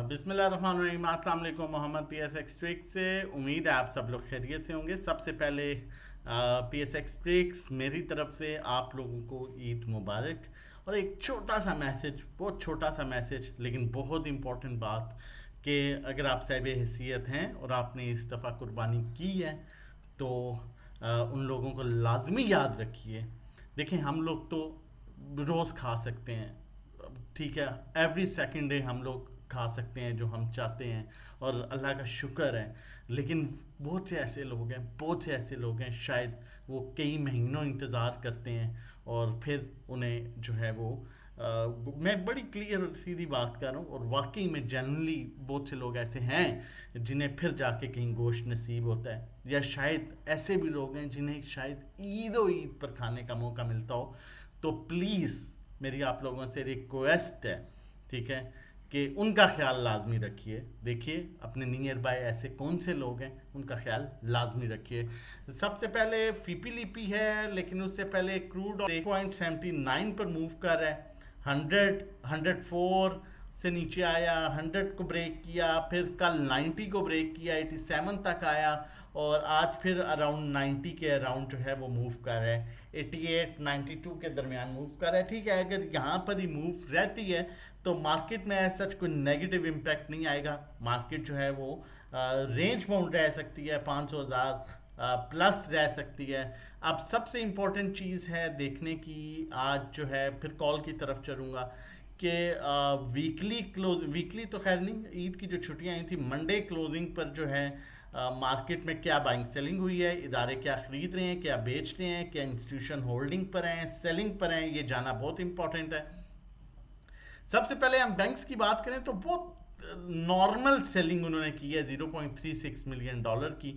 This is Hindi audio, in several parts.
बिस्मिल्लाहिर्रहमानिर्रहीम। अस्सलाम वालेकुम। मोहम्मद PSX ट्रिक्स से उम्मीद है आप सब लोग खैरियत से होंगे। सबसे पहले PSX ट्रिक्स मेरी तरफ से आप लोगों को ईद मुबारक। और एक छोटा सा मैसेज, बहुत छोटा सा मैसेज लेकिन बहुत इम्पोर्टेंट बात, कि अगर आप साहिब हैसियत हैं और आपने इस दफ़ा कुर्बानी की है तो उन लोगों को लाजमी याद रखिए। देखें, हम लोग तो रोज़ खा सकते हैं, ठीक है, एवरी सेकंड डे हम लोग खा सकते हैं जो हम चाहते हैं और अल्लाह का शुक्र है। लेकिन बहुत से ऐसे लोग हैं, बहुत से ऐसे लोग हैं, शायद वो कई महीनों इंतज़ार करते हैं और फिर उन्हें जो है वो मैं बड़ी क्लियर और सीधी बात कर रहा हूँ, और वाकई में जनरली बहुत से लोग ऐसे हैं जिन्हें फिर जाके कहीं गोश्त नसीब होता है, या शायद ऐसे भी लोग हैं जिन्हें शायद ईद पर खाने का मौका मिलता हो। तो प्लीज़ मेरी आप लोगों से रिक्वेस्ट है, ठीक है, कि उनका ख्याल लाजमी रखिए। देखिए अपने नियर बाय ऐसे कौन से लोग हैं, उनका ख्याल लाजमी रखिए। सबसे पहले फीपी लिपी है, लेकिन उससे पहले क्रूड 1.79 पर मूव कर रहा है। 104 से नीचे आया, 100 को ब्रेक किया, फिर कल 90 को ब्रेक किया, 87 तक आया, और आज फिर अराउंड 90 के अराउंड जो है वो मूव कर रहा है। 88 92 के दरमियान मूव कर रहा है, ठीक है। अगर यहाँ पर ही मूव रहती है तो मार्केट में सच कोई नेगेटिव इम्पैक्ट नहीं आएगा। मार्केट जो है वो रेंज बाउंड रह सकती है, 500,000 प्लस रह सकती है। अब सबसे इम्पोर्टेंट चीज़ है देखने की, आज जो है फिर कॉल की तरफ चलूँगा कि वीकली तो खैर नहीं, ईद की जो छुट्टियां आई थी, मंडे क्लोजिंग पर जो है मार्केट में क्या बाइंग सेलिंग हुई है, इदारे क्या खरीद रहे हैं, क्या बेच रहे हैं, क्या इंस्टीट्यूशन होल्डिंग पर हैं, सेलिंग पर हैं, ये जाना बहुत इंपॉर्टेंट है। सबसे पहले हम बैंक्स की बात करें तो बहुत नॉर्मल सेलिंग उन्होंने की है, $0.36 मिलियन की।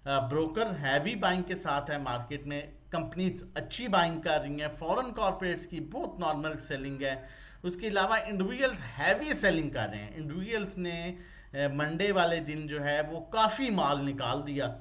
ब्रोकर हैवी बाइंग के साथ है मार्केट में, कंपनीज अच्छी बाइंग कर रही हैं, फॉरेन कॉर्पोरेट्स की बहुत नॉर्मल सेलिंग है। उसके अलावा इंडिविजुअल्स हैवी सेलिंग कर रहे हैं। इंडिविजुअल्स ने मंडे वाले दिन जो है वो काफ़ी माल निकाल दिया,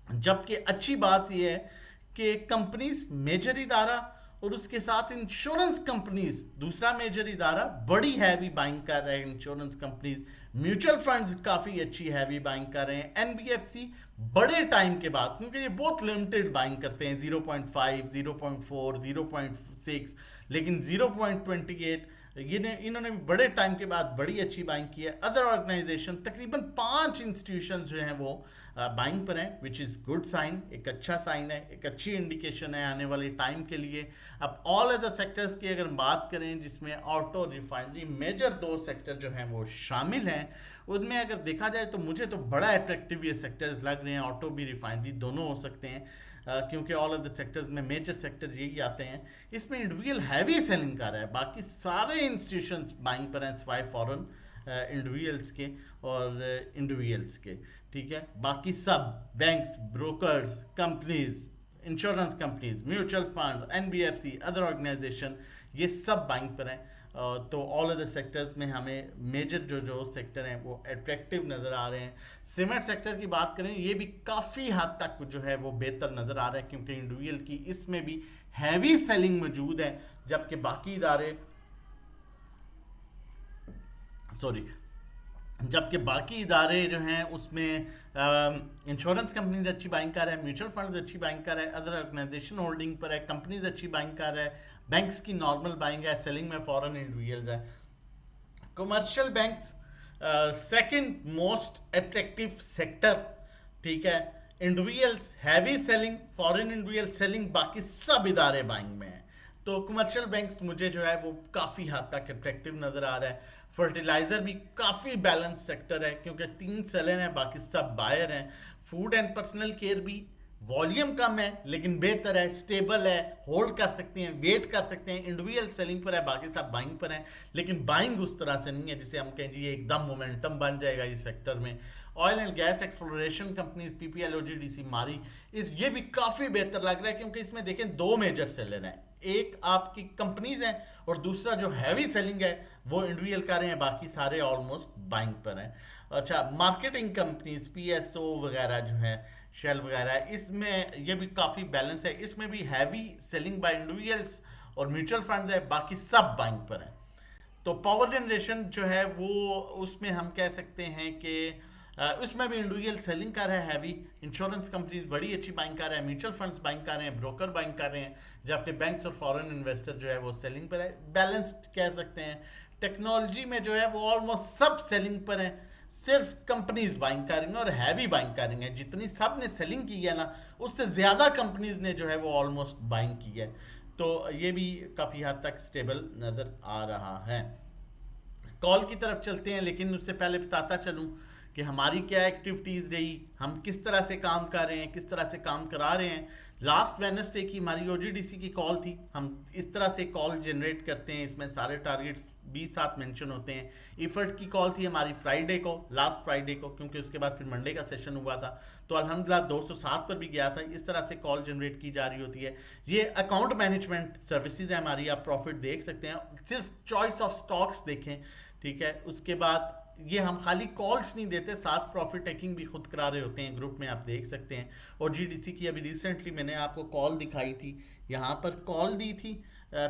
जबकि अच्छी बात यह है कि कंपनीज मेजर इदारा और उसके साथ इंश्योरेंस कंपनीज दूसरा मेजर इदारा बड़ी हैवी बाइंग कर रहे हैं। इंश्योरेंस कंपनीज, म्यूचुअल फंड्स काफ़ी अच्छी हैवी बाइंग कर रहे हैं। एनबीएफसी बड़े टाइम के बाद, क्योंकि ये बहुत लिमिटेड बाइंग करते हैं, 0.5 0.4 0.6, लेकिन 0.28 इन्होंने भी बड़े टाइम के बाद बड़ी अच्छी बाइंग की है। अदर ऑर्गेनाइजेशन तकरीबन 5 इंस्टीट्यूशन जो हैं वो बाइंग पर हैं, विच इज़ गुड साइन, एक अच्छा साइन है, एक अच्छी इंडिकेशन है आने वाले टाइम के लिए। अब ऑल अदर सेक्टर्स की अगर बात करें, जिसमें ऑटो, रिफाइनरी, मेजर 2 सेक्टर जो हैं वो शामिल हैं, उनमें अगर देखा जाए तो मुझे तो बड़ा अट्रैक्टिव ये सेक्टर्स लग रहे हैं। ऑटो भी, रिफाइनरी दोनों हो सकते हैं, क्योंकि ऑल ऑफ द सेक्टर्स में मेजर सेक्टर यही आते हैं। इसमें इंडिविजुअल हैवी सेलिंग कर रहा है, बाकी सारे इंस्टीट्यूशंस बाइंग पर हैं, सिवाय फॉरेन इंडिविजुअल्स के और इंडिविजुअल्स के, ठीक है। बाकी सब banks, brokers, companies, insurance companies, mutual fund, NBFC, other organisation, ये सब बाइंग पर हैं। तो ऑल ऑफ द सेक्टर्स में हमें मेजर जो सेक्टर हैं वो अट्रैक्टिव नज़र आ रहे हैं। सीमेंट सेक्टर की बात करें, ये भी काफ़ी हद तक जो है वो बेहतर नज़र आ रहा है, क्योंकि इंडिविजुअल की इसमें भी हैवी सेलिंग मौजूद है, जबकि बाकी इदारे जो हैं उसमें इंश्योरेंस कंपनीज अच्छी बाइंग कर रहा है, म्यूचुअल फंड अच्छी बाइंग कर रहा है, अदर ऑर्गेनाइजेशन होल्डिंग पर है, कंपनीज अच्छी बाइंग कर रहा है, बैंक्स की नॉर्मल बाइंग है, सेलिंग में फॉरेन इंडिविजुअल्स है। Commercial banks second most attractive sector, ठीक है। Individuals heavy selling, foreign individual selling, बाकी सब इदारे बाइंग में हैं। तो कमर्शियल बैंक्स मुझे जो है वो काफ़ी हद तक अट्रैक्टिव नज़र आ रहा है। फर्टिलाइज़र भी काफ़ी बैलेंस सेक्टर है, क्योंकि 3 सेलर हैं, बाकी सब बायर हैं। फूड एंड पर्सनल केयर भी वॉल्यूम कम है लेकिन बेहतर है, स्टेबल है, होल्ड कर सकते हैं, वेट कर सकते हैं। इंडिविजुअल सेलिंग पर है, बाकी सब बाइंग पर हैं, लेकिन बाइंग उस तरह से नहीं है जिसे हम कहें जी ये एकदम मोमेंटम बन जाएगा इस सेक्टर में। Oil and gas exploration companies, PPL, OGDC, मारी, ये भी काफ़ी बेहतर लग रहा है, क्योंकि इसमें देखें 2 मेजर सेलर हैं, एक आपकी कंपनीज हैं और दूसरा जो हैवी सेलिंग है वो इंडिविजुअल कर रहे हैं, बाकी सारे ऑलमोस्ट बाइंग पर हैं। अच्छा, मार्केटिंग कंपनीज, पीएसओ वगैरह जो है, शेल वगैरह, इसमें ये भी काफ़ी बैलेंस है, इसमें भी हैवी सेलिंग बाय इंडिविजुअल्स और म्यूचुअल फंड है, बाकी सब बाइंग पर हैं। तो पावर जनरेशन जो है वो उसमें हम कह सकते हैं कि उसमें भी इंडिविजुअल सेलिंग कर रहा है हैवी, इंश्योरेंस कंपनीज बड़ी अच्छी बाइंग कर रहे हैं, म्यूचुअल फंड्स बाइंग कर रहे हैं, ब्रोकर बाइंग कर रहे हैं, जबकि बैंक्स और फॉरेन इन्वेस्टर जो है वो सेलिंग पर है। बैलेंस्ड कह सकते हैं। टेक्नोलॉजी में जो है वो ऑलमोस्ट सब सेलिंग पर है, सिर्फ कंपनीज बाइंग कर रही हैं और हैवी बाइंग कर रही हैं। जितनी सब ने सेलिंग की है ना, उससे ज़्यादा कंपनीज ने जो है वो ऑलमोस्ट बाइंग की है। तो ये भी काफ़ी हद तक स्टेबल नज़र आ रहा है। कॉल की तरफ चलते हैं, लेकिन उससे पहले बताता चलूं कि हमारी क्या एक्टिविटीज़ रही, हम किस तरह से काम कर रहे हैं, किस तरह से काम करा रहे हैं। लास्ट वेडनेसडे की हमारी ओजीडीसी की कॉल थी। हम इस तरह से कॉल जनरेट करते हैं, इसमें सारे टारगेट्स 20 साथ मेंशन होते हैं। इफर्ट की कॉल थी हमारी फ्राइडे को, लास्ट फ्राइडे को, क्योंकि उसके बाद फिर मंडे का सेशन हुआ था, तो अल्हम्दुलिल्लाह 207 पर भी गया था। इस तरह से कॉल जनरेट की जा रही होती है। ये अकाउंट मैनेजमेंट सर्विसेज है हमारी, आप प्रॉफिट देख सकते हैं। सिर्फ चॉइस ऑफ स्टॉक्स देखें, ठीक है। उसके बाद ये हम खाली कॉल्स नहीं देते, साथ प्रॉफिट टेकिंग भी खुद करा रहे होते हैं, ग्रुप में आप देख सकते हैं। और जीडीसी की अभी रिसेंटली मैंने आपको कॉल दिखाई थी, यहाँ पर कॉल दी थी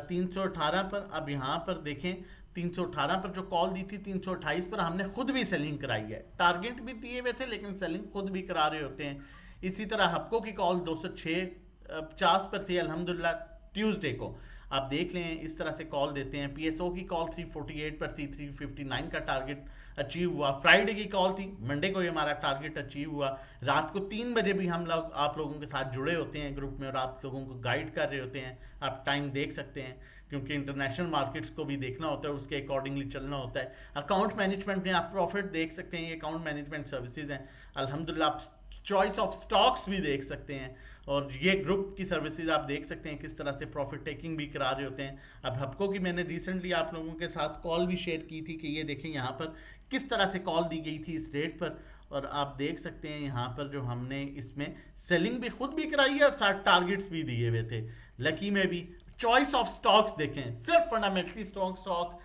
318 पर। अब यहाँ पर देखें 318 पर जो कॉल दी थी, 328 पर हमने खुद भी सेलिंग कराई है। टारगेट भी दिए हुए थे लेकिन सेलिंग खुद भी करा रहे होते हैं। इसी तरह हपको की कॉल 206.50 पर थी अल्हम्दुलिल्लाह ट्यूसडे को। आप देख लें इस तरह से कॉल देते हैं। पीएसओ की कॉल 348 पर थी, 359 का टारगेट अचीव हुआ। फ्राइडे की कॉल थी, मंडे को ही हमारा टारगेट अचीव हुआ। रात को 3 बजे भी हम लोग आप लोगों के साथ जुड़े होते हैं ग्रुप में और आप लोगों को गाइड कर रहे होते हैं। आप टाइम देख सकते हैं, क्योंकि इंटरनेशनल मार्केट्स को भी देखना होता है, उसके अकॉर्डिंगली चलना होता है। अकाउंट मैनेजमेंट में आप प्रॉफिट देख सकते हैं, ये अकाउंट मैनेजमेंट सर्विसेज हैं अल्हम्दुलिल्लाह। आप चॉइस ऑफ स्टॉक्स भी देख सकते हैं, और ये ग्रुप की सर्विसेज आप देख सकते हैं किस तरह से प्रॉफिट टेकिंग भी करा रहे होते हैं। अब हपको की मैंने रिसेंटली आप लोगों के साथ कॉल भी शेयर की थी कि ये देखें यहाँ पर किस तरह से कॉल दी गई थी इस रेट पर, और आप देख सकते हैं यहाँ पर जो हमने इसमें सेलिंग भी खुद भी कराई है और साथ टारगेट्स भी दिए हुए थे। लकी में भी चॉइस ऑफ स्टॉक्स देखें, सिर्फ फंडामेंटली स्टॉक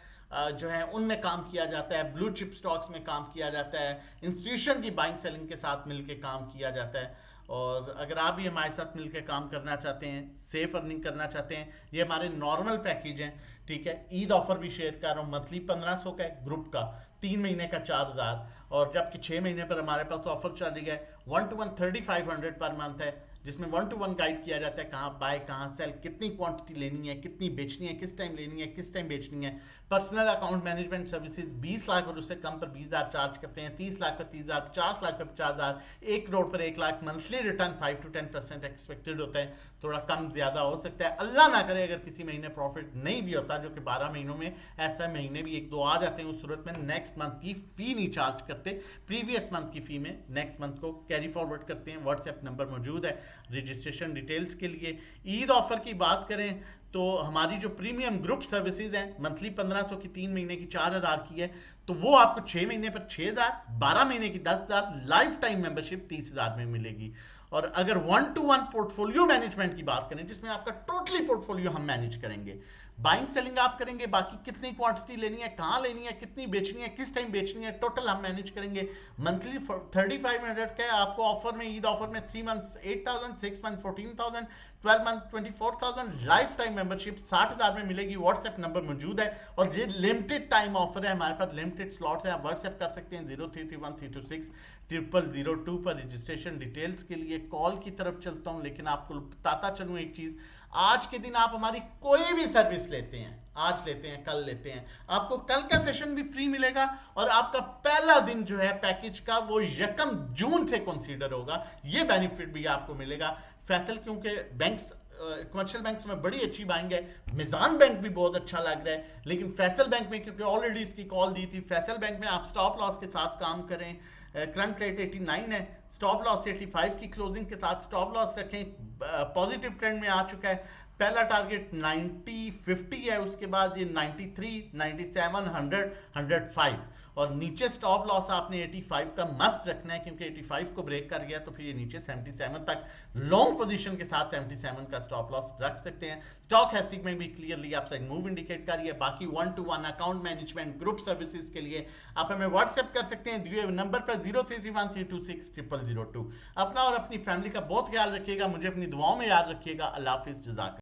जो है उनमें काम किया जाता है, ब्लू चिप स्टॉक्स में काम किया जाता है, इंस्टीट्यूशन की बाइंग सेलिंग के साथ मिलकर काम किया जाता है। और अगर आप भी हमारे साथ मिलकर काम करना चाहते हैं, सेफ अर्निंग करना चाहते हैं, ये हमारे नॉर्मल पैकेज हैं, ठीक है। ईद ऑफर भी शेयर कर रहा हूँ, मंथली 1500 का है ग्रुप का, 3 महीने का 4000, और जबकि 6 महीने पर हमारे पास ऑफर चल रही है 1 to 1 3500 पर मंथ है, जिसमें 1 to 1 गाइड किया जाता है कहाँ बाय कहाँ सेल, कितनी क्वांटिटी लेनी है, कितनी बेचनी है, किस टाइम लेनी है, किस टाइम बेचनी है। Personal account management services 20 lakh और उससे कम पर 20,000 चार्ज करते हैं, 30 लाख पर 30,000, 50 लाख पर 50,000, 1 करोड़ पर 1 lakh. Monthly return 5 to 10% expected होता है, थोड़ा कम ज़्यादा हो सकता है। अल्लाह ना करे अगर किसी महीने प्रॉफिट नहीं भी होता, जो कि 12 महीनों में ऐसा महीने भी 1-2 आ जाते हैं, उस सूरत में नेक्स्ट मंथ की फ़ी नहीं चार्ज करते, प्रीवियस मंथ की फ़ी में नेक्स्ट मंथ को कैरी फॉरवर्ड करते हैं। व्हाट्सएप नंबर मौजूद है रजिस्ट्रेशन डिटेल्स के लिए। ईद ऑफर की बात करें तो हमारी जो प्रीमियम ग्रुप सर्विसेज हैं, मंथली 1500 की, 3 महीने की 4000 की है, तो वो आपको 6 महीने पर 6000, 12 महीने की 10,000, लाइफ टाइम मेंबरशिप 30,000 में मिलेगी। और अगर 1 to 1 पोर्टफोलियो मैनेजमेंट की बात करें, जिसमें आपका टोटली पोर्टफोलियो हम मैनेज करेंगे, बाइंग सेलिंग आप करेंगे, बाकी कितनी क्वांटिटी लेनी है, कहाँ लेनी है, कितनी बेचनी है, किस टाइम बेचनी है, टोटल हम मैनेज करेंगे। मंथली 3500 का है आपको ऑफर में, ईद ऑफर में 3 months 8,000, 6 month 14,000, 12 month 24,000, life time membership 60,000 में मिलेगी। व्हाट्सएप नंबर मौजूद है और ये लिमिटेड टाइम ऑफर है, हमारे पास लिमिटेड स्लॉट्स है। आप व्हाट्सएप कर सकते हैं 0331326002 पर रजिस्ट्रेशन डिटेल्स के लिए। कॉल की तरफ चलता हूँ, लेकिन आपको बताता चलूँ एक चीज़, आज के दिन आप हमारी कोई भी सर्विस लेते हैं, आज लेते हैं, कल लेते हैं, आपको कल का सेशन भी फ्री मिलेगा और आपका पहला दिन जो है पैकेज का वो 1 जून से कंसीडर होगा। ये बेनिफिट भी आपको मिलेगा। फैसल क्योंकि बैंक्स कमर्शियल बैंक्स में बड़ी अच्छी बाइंग है, मिजान बैंक भी बहुत अच्छा लग रहा है, लेकिन फैसल बैंक में क्योंकि ऑलरेडी इसकी कॉल दी थी, फैसल बैंक में आप स्टॉप लॉस के साथ काम करें। करंट रेट 89 है, स्टॉप लॉस 85 की क्लोजिंग के साथ स्टॉप लॉस रखें। पॉजिटिव ट्रेंड में आ चुका है। पहला टारगेट 90-50 है, उसके बाद ये 93, 97, 100, 105 और नीचे स्टॉप लॉस आपने 85 का मस्ट रखना है, क्योंकि 85 को ब्रेक कर गया तो फिर ये नीचे 77 तक लॉन्ग पोजीशन के साथ 77 का स्टॉप लॉस रख सकते हैं। स्टॉक हैस्टिक में भी क्लियरली आप साइड मूव इंडिकेट कर रही है। बाकी 1 to 1 account management group services के लिए आप हमें व्हाट्सएप कर सकते हैं दिए नंबर पर 0331326002। अपना और अपनी फैमिली का बहुत ख्याल रखिएगा, मुझे अपनी दुआओं में याद रखिएगा। अल्लाह हाफिज़, जज़ाक।